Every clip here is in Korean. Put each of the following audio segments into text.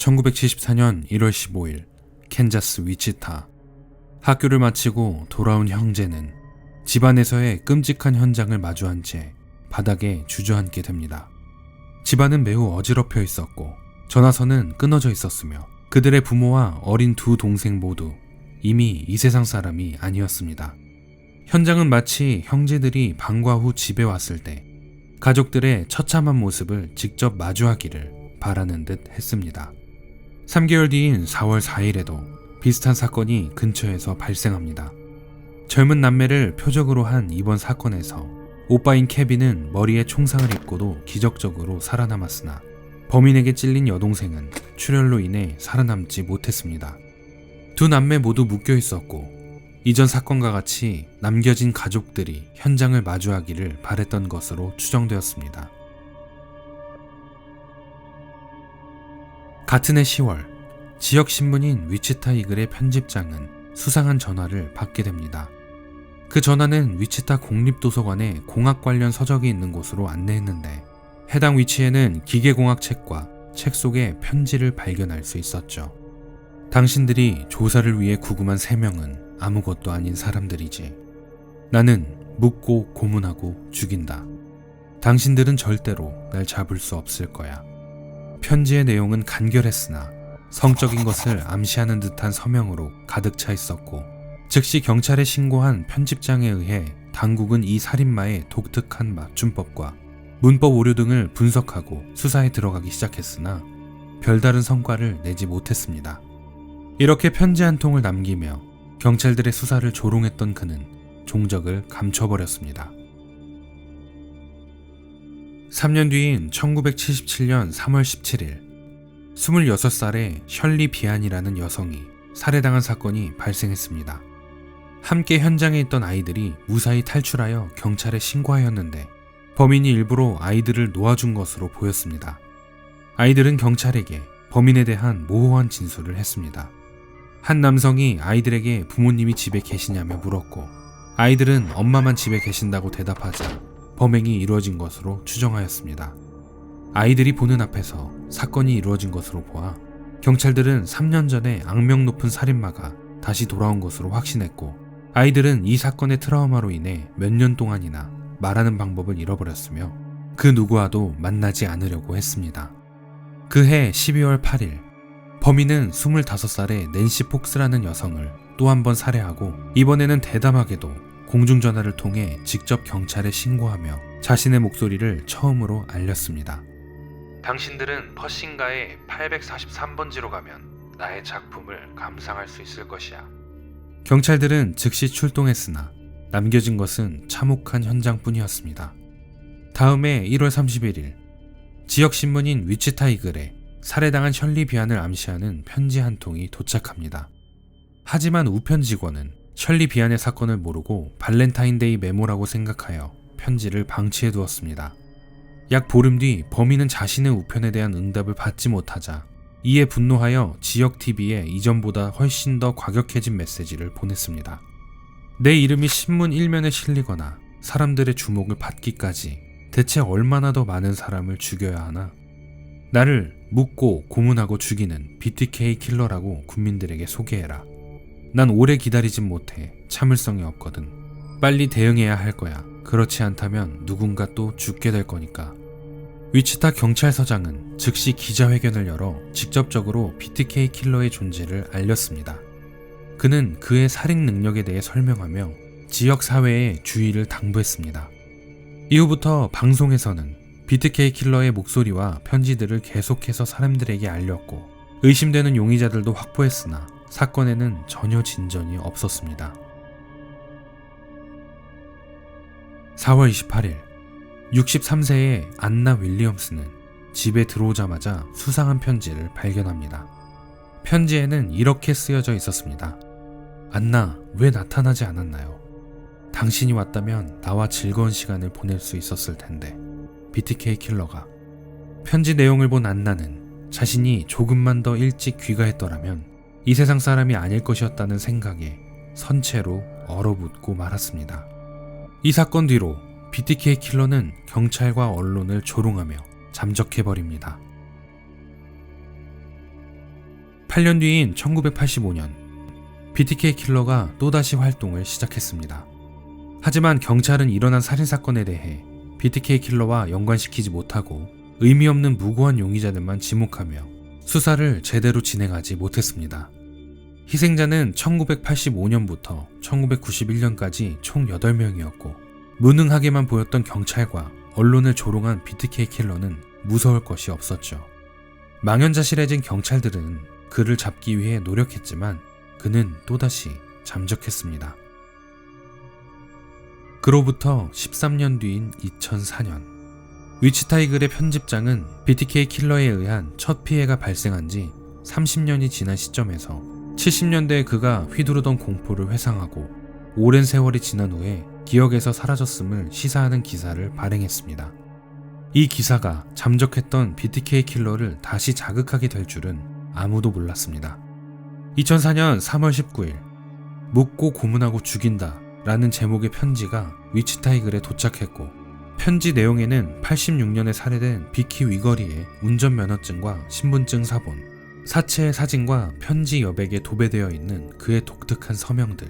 1974년 1월 15일 캔자스 위치타. 학교를 마치고 돌아온 형제는 집안에서의 끔찍한 현장을 마주한 채 바닥에 주저앉게 됩니다. 집안은 매우 어지럽혀 있었고 전화선은 끊어져 있었으며 그들의 부모와 어린 두 동생 모두 이미 이 세상 사람이 아니었습니다. 현장은 마치 형제들이 방과 후 집에 왔을 때 가족들의 처참한 모습을 직접 마주하기를 바라는 듯 했습니다. 3개월 뒤인 4월 4일에도 비슷한 사건이 근처에서 발생합니다. 젊은 남매를 표적으로 한 이번 사건에서 오빠인 케빈은 머리에 총상을 입고도 기적적으로 살아남았으나 범인에게 찔린 여동생은 출혈로 인해 살아남지 못했습니다. 두 남매 모두 묶여 있었고 이전 사건과 같이 남겨진 가족들이 현장을 마주하기를 바랬던 것으로 추정되었습니다. 같은 해 10월, 지역 신문인 위치타 이글의 편집장은 수상한 전화를 받게 됩니다. 그 전화는 위치타 공립도서관에 공학 관련 서적이 있는 곳으로 안내했는데 해당 위치에는 기계공학 책과 책 속에 편지를 발견할 수 있었죠. 당신들이 조사를 위해 구금한 3명은 아무것도 아닌 사람들이지. 나는 묻고 고문하고 죽인다. 당신들은 절대로 날 잡을 수 없을 거야. 편지의 내용은 간결했으나 성적인 것을 암시하는 듯한 서명으로 가득 차 있었고 즉시 경찰에 신고한 편집장에 의해 당국은 이 살인마의 독특한 맞춤법과 문법 오류 등을 분석하고 수사에 들어가기 시작했으나 별다른 성과를 내지 못했습니다. 이렇게 편지 한 통을 남기며 경찰들의 수사를 조롱했던 그는 종적을 감춰버렸습니다. 3년 뒤인 1977년 3월 17일 26살의 셜리 비안이라는 여성이 살해당한 사건이 발생했습니다. 함께 현장에 있던 아이들이 무사히 탈출하여 경찰에 신고하였는데 범인이 일부러 아이들을 놓아준 것으로 보였습니다. 아이들은 경찰에게 범인에 대한 모호한 진술을 했습니다. 한 남성이 아이들에게 부모님이 집에 계시냐며 물었고 아이들은 엄마만 집에 계신다고 대답하자 범행이 이루어진 것으로 추정하였습니다. 아이들이 보는 앞에서 사건이 이루어진 것으로 보아 경찰들은 3년 전에 악명 높은 살인마가 다시 돌아온 것으로 확신했고 아이들은 이 사건의 트라우마로 인해 몇 년 동안이나 말하는 방법을 잃어버렸으며 그 누구와도 만나지 않으려고 했습니다. 그해 12월 8일 범인은 25살의 낸시 폭스라는 여성을 또 한 번 살해하고 이번에는 대담하게도 공중전화를 통해 직접 경찰에 신고하며 자신의 목소리를 처음으로 알렸습니다. 당신들은 퍼싱가의 843번지로 가면 나의 작품을 감상할 수 있을 것이야. 경찰들은 즉시 출동했으나 남겨진 것은 참혹한 현장뿐이었습니다. 다음해 1월 31일 지역 신문인 위치타 이글에 살해당한 셜리 비안을 암시하는 편지 한 통이 도착합니다. 하지만 우편 직원은 셜리 비안의 사건을 모르고 발렌타인데이 메모라고 생각하여 편지를 방치해 두었습니다. 약 보름 뒤 범인은 자신의 우편에 대한 응답을 받지 못하자 이에 분노하여 지역 TV에 이전보다 훨씬 더 과격해진 메시지를 보냈습니다. 내 이름이 신문 1면에 실리거나 사람들의 주목을 받기까지 대체 얼마나 더 많은 사람을 죽여야 하나? 나를 묻고 고문하고 죽이는 BTK 킬러라고 국민들에게 소개해라. 난 오래 기다리진 못해. 참을성이 없거든. 빨리 대응해야 할 거야. 그렇지 않다면 누군가 또 죽게 될 거니까. 위치타 경찰서장은 즉시 기자회견을 열어 직접적으로 BTK 킬러의 존재를 알렸습니다. 그는 그의 살인 능력에 대해 설명하며 지역 사회에 주의를 당부했습니다. 이후부터 방송에서는 BTK 킬러의 목소리와 편지들을 계속해서 사람들에게 알렸고 의심되는 용의자들도 확보했으나 사건에는 전혀 진전이 없었습니다. 4월 28일 63세의 안나 윌리엄스는 집에 들어오자마자 수상한 편지를 발견합니다. 편지에는 이렇게 쓰여져 있었습니다. 안나, 왜 나타나지 않았나요? 당신이 왔다면 나와 즐거운 시간을 보낼 수 있었을 텐데. BTK 킬러가. 편지 내용을 본 안나는 자신이 조금만 더 일찍 귀가했더라면 이 세상 사람이 아닐 것이었다는 생각에 선체로 얼어붙고 말았습니다. 이 사건 뒤로 BTK 킬러는 경찰과 언론을 조롱하며 잠적해버립니다. 8년 뒤인 1985년 BTK 킬러가 또다시 활동을 시작했습니다. 하지만 경찰은 일어난 살인사건에 대해 BTK 킬러와 연관시키지 못하고 의미 없는 무고한 용의자들만 지목하며 수사를 제대로 진행하지 못했습니다. 희생자는 1985년부터 1991년까지 총 8명이었고 무능하게만 보였던 경찰과 언론을 조롱한 BTK 킬러는 무서울 것이 없었죠. 망연자실해진 경찰들은 그를 잡기 위해 노력했지만 그는 또다시 잠적했습니다. 그로부터 13년 뒤인 2004년 위치타이글의 편집장은 BTK 킬러에 의한 첫 피해가 발생한 지 30년이 지난 시점에서 70년대에 그가 휘두르던 공포를 회상하고 오랜 세월이 지난 후에 기억에서 사라졌음을 시사하는 기사를 발행했습니다. 이 기사가 잠적했던 BTK 킬러를 다시 자극하게 될 줄은 아무도 몰랐습니다. 2004년 3월 19일 묻고 고문하고 죽인다 라는 제목의 편지가 위치타이글에 도착했고 편지 내용에는 86년에 살해된 비키 위거리의 운전면허증과 신분증 사본, 사체의 사진과 편지 여백에 도배되어 있는 그의 독특한 서명들,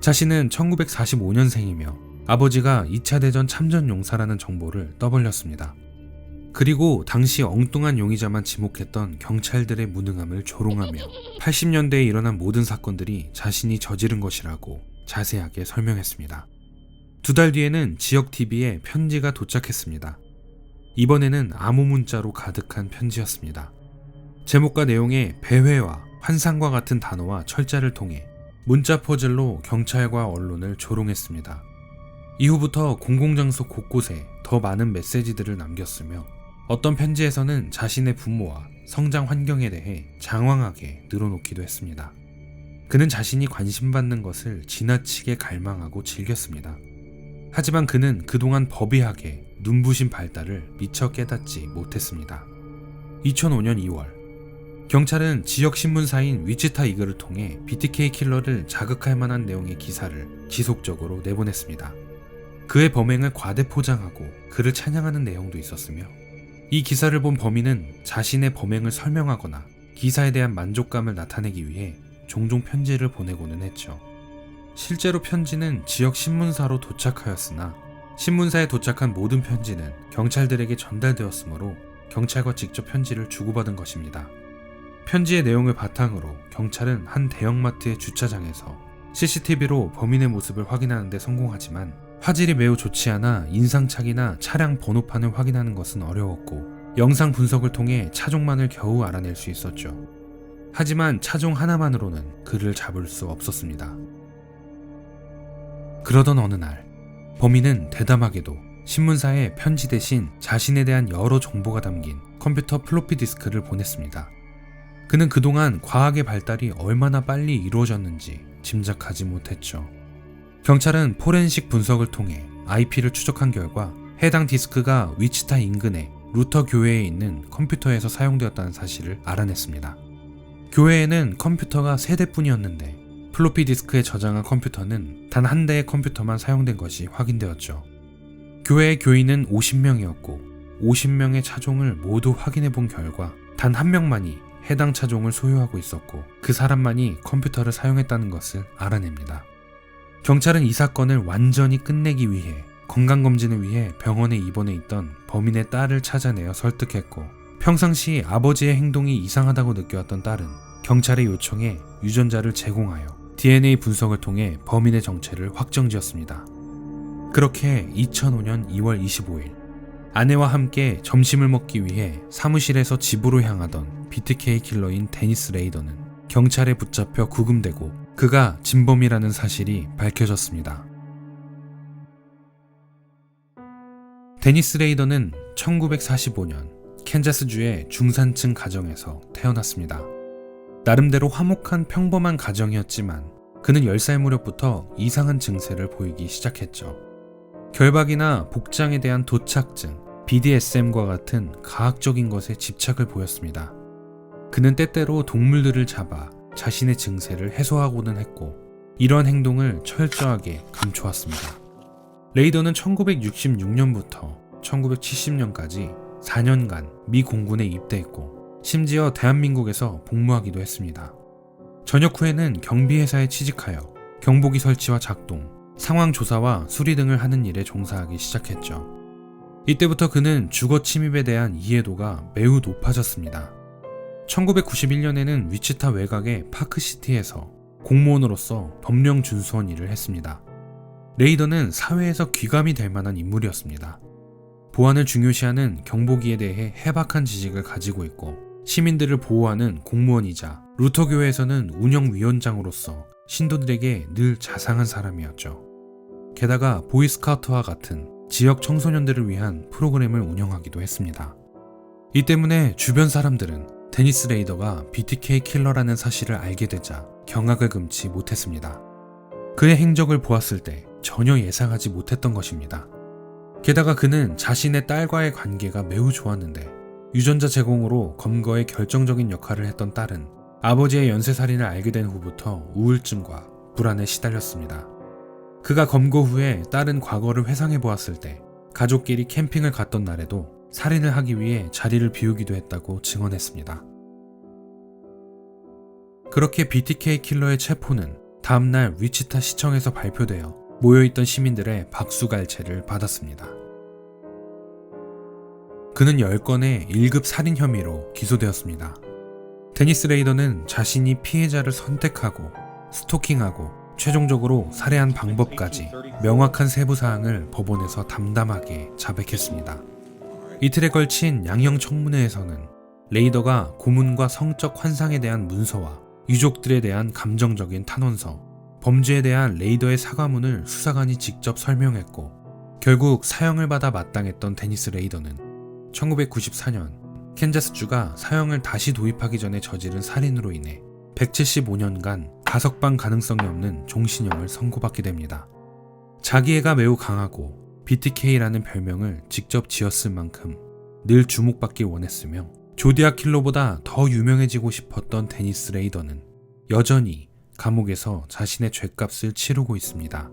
자신은 1945년생이며 아버지가 2차 대전 참전 용사라는 정보를 떠벌렸습니다. 그리고 당시 엉뚱한 용의자만 지목했던 경찰들의 무능함을 조롱하며 80년대에 일어난 모든 사건들이 자신이 저지른 것이라고 자세하게 설명했습니다. 2달 뒤에는 지역 TV에 편지가 도착했습니다. 이번에는 암호 문자로 가득한 편지였습니다. 제목과 내용에 배회와 환상과 같은 단어와 철자를 통해 문자 퍼즐로 경찰과 언론을 조롱했습니다. 이후부터 공공장소 곳곳에 더 많은 메시지들을 남겼으며 어떤 편지에서는 자신의 부모와 성장 환경에 대해 장황하게 늘어놓기도 했습니다. 그는 자신이 관심받는 것을 지나치게 갈망하고 즐겼습니다. 하지만 그는 그동안 법의학의 눈부신 발달을 미처 깨닫지 못했습니다. 2005년 2월 경찰은 지역 신문사인 위치타 이글을 통해 BTK 킬러를 자극할 만한 내용의 기사를 지속적으로 내보냈습니다. 그의 범행을 과대 포장하고 그를 찬양하는 내용도 있었으며 이 기사를 본 범인은 자신의 범행을 설명하거나 기사에 대한 만족감을 나타내기 위해 종종 편지를 보내고는 했죠. 실제로 편지는 지역 신문사로 도착하였으나 신문사에 도착한 모든 편지는 경찰들에게 전달되었으므로 경찰과 직접 편지를 주고받은 것입니다. 편지의 내용을 바탕으로 경찰은 한 대형마트의 주차장에서 CCTV로 범인의 모습을 확인하는 데 성공하지만 화질이 매우 좋지 않아 인상착이나 차량 번호판을 확인하는 것은 어려웠고 영상 분석을 통해 차종만을 겨우 알아낼 수 있었죠. 하지만 차종 하나만으로는 그를 잡을 수 없었습니다. 그러던 어느 날 범인은 대담하게도 신문사에 편지 대신 자신에 대한 여러 정보가 담긴 컴퓨터 플로피 디스크를 보냈습니다. 그는 그동안 과학의 발달이 얼마나 빨리 이루어졌는지 짐작하지 못했죠. 경찰은 포렌식 분석을 통해 IP를 추적한 결과 해당 디스크가 위치타 인근의 루터 교회에 있는 컴퓨터에서 사용되었다는 사실을 알아냈습니다. 교회에는 컴퓨터가 3대뿐이었는데 플로피 디스크에 저장한 컴퓨터는 단 한 대의 컴퓨터만 사용된 것이 확인되었죠. 교회의 교인은 50명이었고 50명의 차종을 모두 확인해 본 결과 단 한 명만이 해당 차종을 소유하고 있었고 그 사람만이 컴퓨터를 사용했다는 것을 알아냅니다. 경찰은 이 사건을 완전히 끝내기 위해 건강검진을 위해 병원에 입원해 있던 범인의 딸을 찾아내어 설득했고 평상시 아버지의 행동이 이상하다고 느껴왔던 딸은 경찰의 요청에 유전자를 제공하여 DNA 분석을 통해 범인의 정체를 확정지었습니다. 그렇게 2005년 2월 25일 아내와 함께 점심을 먹기 위해 사무실에서 집으로 향하던 BTK 킬러인 데니스 레이더는 경찰에 붙잡혀 구금되고 그가 진범이라는 사실이 밝혀졌습니다. 데니스 레이더는 1945년 캔자스주의 중산층 가정에서 태어났습니다. 나름대로 화목한 평범한 가정이었지만 그는 10살 무렵부터 이상한 증세를 보이기 시작했죠. 결박이나 복장에 대한 도착증, BDSM과 같은 과학적인 것에 집착을 보였습니다. 그는 때때로 동물들을 잡아 자신의 증세를 해소하고는 했고 이러한 행동을 철저하게 감춰왔습니다. 레이더는 1966년부터 1970년까지 4년간 미 공군에 입대했고 심지어 대한민국에서 복무하기도 했습니다. 전역 후에는 경비회사에 취직하여 경보기 설치와 작동, 상황 조사와 수리 등을 하는 일에 종사하기 시작했죠. 이때부터 그는 주거 침입에 대한 이해도가 매우 높아졌습니다. 1991년에는 위치타 외곽의 파크시티에서 공무원으로서 법령 준수원 일을 했습니다. 레이더는 사회에서 귀감이 될 만한 인물이었습니다. 보안을 중요시하는 경보기에 대해 해박한 지식을 가지고 있고 시민들을 보호하는 공무원이자 루터교회에서는 운영위원장으로서 신도들에게 늘 자상한 사람이었죠. 게다가 보이스카우트와 같은 지역 청소년들을 위한 프로그램을 운영하기도 했습니다. 이 때문에 주변 사람들은 데니스 레이더가 BTK 킬러라는 사실을 알게 되자 경악을 금치 못했습니다. 그의 행적을 보았을 때 전혀 예상하지 못했던 것입니다. 게다가 그는 자신의 딸과의 관계가 매우 좋았는데 유전자 제공으로 검거에 결정적인 역할을 했던 딸은 아버지의 연쇄살인을 알게 된 후부터 우울증과 불안에 시달렸습니다. 그가 검거 후에 딸은 과거를 회상해 보았을 때 가족끼리 캠핑을 갔던 날에도 살인을 하기 위해 자리를 비우기도 했다고 증언했습니다. 그렇게 BTK 킬러의 체포는 다음날 위치타 시청에서 발표되어 모여있던 시민들의 박수갈채를 받았습니다. 그는 10건의 1급 살인 혐의로 기소되었습니다. 데니스 레이더는 자신이 피해자를 선택하고 스토킹하고 최종적으로 살해한 방법까지 명확한 세부사항을 법원에서 담담하게 자백했습니다. 이틀에 걸친 양형 청문회에서는 레이더가 고문과 성적 환상에 대한 문서와 유족들에 대한 감정적인 탄원서, 범죄에 대한 레이더의 사과문을 수사관이 직접 설명했고 결국 사형을 받아 마땅했던 데니스 레이더는 1994년 캔자스주가 사형을 다시 도입하기 전에 저지른 살인으로 인해 175년간 가석방 가능성이 없는 종신형을 선고받게 됩니다. 자기애가 매우 강하고 BTK라는 별명을 직접 지었을 만큼 늘 주목받길 원했으며 조디악 킬러보다 더 유명해지고 싶었던 데니스 레이더는 여전히 감옥에서 자신의 죗값을 치르고 있습니다.